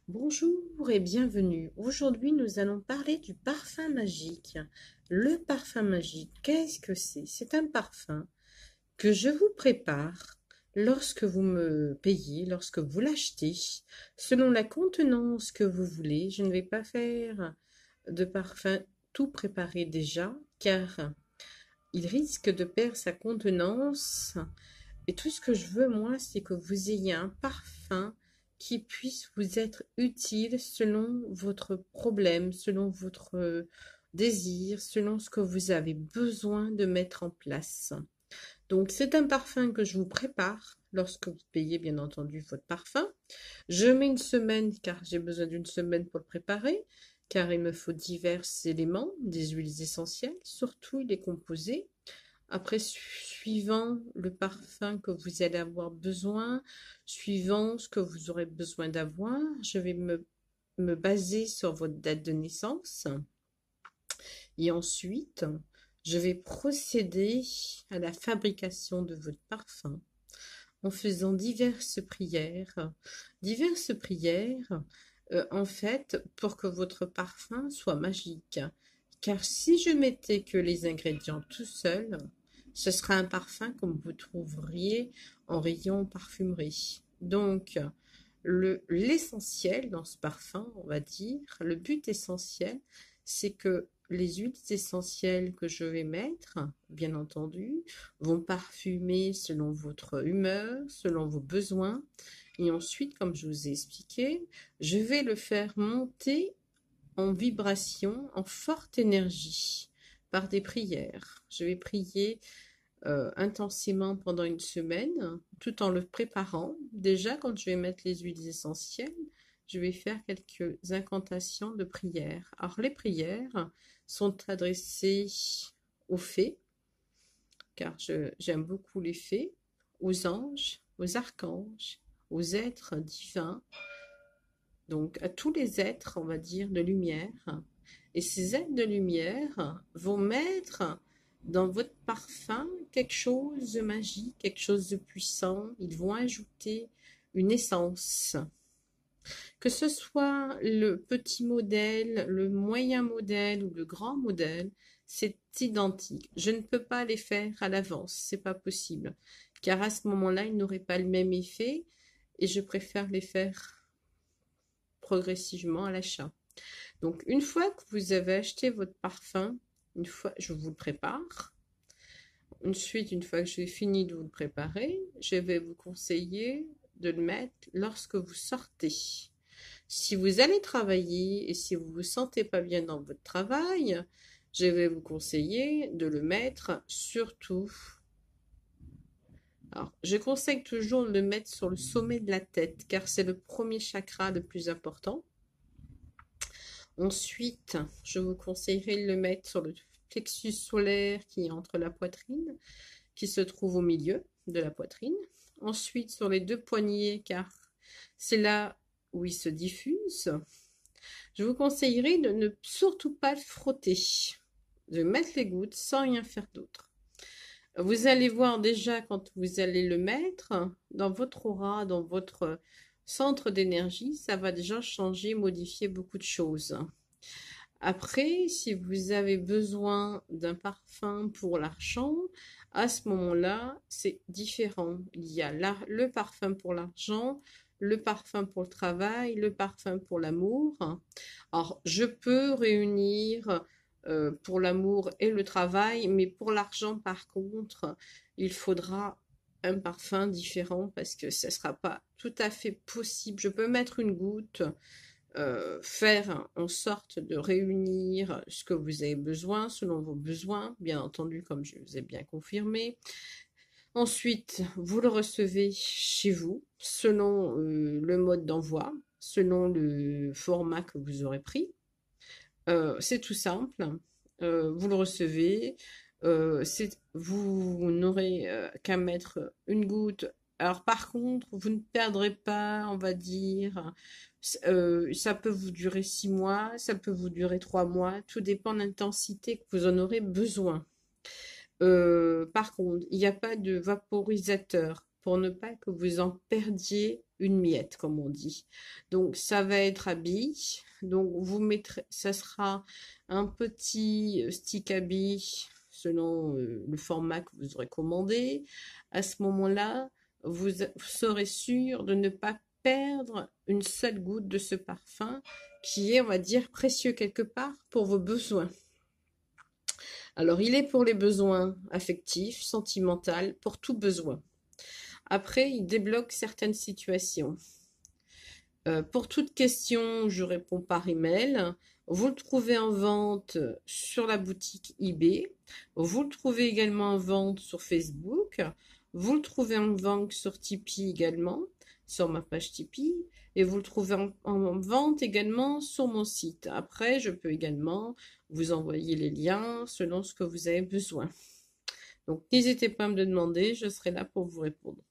Bonjour et bienvenue. Aujourd'hui, nous allons parler du parfum magique. Le parfum magique, qu'est-ce que c'est? C'est un parfum que je vous prépare lorsque vous me payez, lorsque vous l'achetez, selon la contenance que vous voulez. Je ne vais pas faire de parfum tout préparé déjà, car il risque de perdre sa contenance. Et tout ce que je veux, moi, c'est que vous ayez un parfum qui puisse vous être utile selon votre problème, selon votre désir, selon ce que vous avez besoin de mettre en place. Donc, c'est un parfum que je vous prépare lorsque vous payez, bien entendu, votre parfum. Je mets une semaine, car j'ai besoin d'une semaine pour le préparer, car il me faut divers éléments, des huiles essentielles, surtout il est composé. Après, suivant le parfum que vous allez avoir besoin, suivant ce que vous aurez besoin d'avoir, je vais me baser sur votre date de naissance. Et ensuite, je vais procéder à la fabrication de votre parfum en faisant diverses prières. Diverses prières, en fait, pour que votre parfum soit magique. Car si je mettais que les ingrédients tout seuls, ce sera un parfum comme vous trouveriez en rayon parfumerie. Donc, l'essentiel dans ce parfum, on va dire, le but essentiel, c'est que les huiles essentielles que je vais mettre, bien entendu, vont parfumer selon votre humeur, selon vos besoins. Et ensuite, comme je vous ai expliqué, je vais le faire monter en vibration, en forte énergie, par des prières. Je vais prier intensément pendant une semaine, tout en le préparant. Déjà, quand je vais mettre les huiles essentielles, je vais faire quelques incantations de prières. Alors, les prières sont adressées aux fées, car j'aime beaucoup les fées, aux anges, aux archanges, aux êtres divins, donc à tous les êtres, on va dire, de lumière. Et ces êtres de lumière vont mettre dans votre parfum quelque chose de magique, quelque chose de puissant. Ils vont ajouter une essence. Que ce soit le petit modèle, le moyen modèle ou le grand modèle, c'est identique. Je ne peux pas les faire à l'avance, c'est pas possible. Car à ce moment-là, ils n'auraient pas le même effet et je préfère les faire progressivement à l'achat. Donc, une fois que vous avez acheté votre parfum, une fois, je vous le prépare. Ensuite, une fois que j'ai fini de vous le préparer, je vais vous conseiller de le mettre lorsque vous sortez. Si vous allez travailler et si vous vous sentez pas bien dans votre travail, je vais vous conseiller de le mettre surtout. Alors, je conseille toujours de le mettre sur le sommet de la tête, car c'est le premier chakra le plus important. Ensuite, je vous conseillerais de le mettre sur le plexus solaire qui est entre la poitrine, qui se trouve au milieu de la poitrine. Ensuite, sur les deux poignets, car c'est là où il se diffuse. Je vous conseillerais de ne surtout pas le frotter, de mettre les gouttes sans rien faire d'autre. Vous allez voir déjà quand vous allez le mettre dans votre aura, dans votre centre d'énergie, ça va déjà changer, modifier beaucoup de choses. Après, si vous avez besoin d'un parfum pour l'argent, à ce moment-là, c'est différent. Il y a le parfum pour l'argent, le parfum pour le travail, le parfum pour l'amour. Alors, je peux réunir pour l'amour et le travail, mais pour l'argent, par contre, il faudra un parfum différent parce que ce ne sera pas tout à fait possible. Je peux mettre une goutte, faire en sorte de réunir ce que vous avez besoin selon vos besoins, bien entendu, comme je vous ai bien confirmé. Ensuite, vous le recevez chez vous selon le mode d'envoi, selon le format que vous aurez pris. C'est tout simple. Vous le recevez. Vous n'aurez qu'à mettre une goutte. Alors par contre, vous ne perdrez pas, on va dire, ça peut vous durer 6 mois, ça peut vous durer 3 mois, tout dépend de l'intensité que vous en aurez besoin. Par contre, il n'y a pas de vaporisateur pour ne pas que vous en perdiez une miette, comme on dit. Donc, ça va être habit. Donc, vous mettrez, ça sera un petit stick habit selon le format que vous aurez commandé. À ce moment-là, vous serez sûr de ne pas perdre une seule goutte de ce parfum qui est, on va dire, précieux quelque part pour vos besoins. Alors, il est pour les besoins affectifs, sentimentaux, pour tout besoin. Après, il débloque certaines situations. Pour toute question, je réponds par email. Vous le trouvez en vente sur la boutique eBay. Vous le trouvez également en vente sur Facebook. Vous le trouvez en vente sur Tipeee également, sur ma page Tipeee. Et vous le trouvez en vente également sur mon site. Après, je peux également vous envoyer les liens selon ce que vous avez besoin. Donc, n'hésitez pas à me le demander, je serai là pour vous répondre.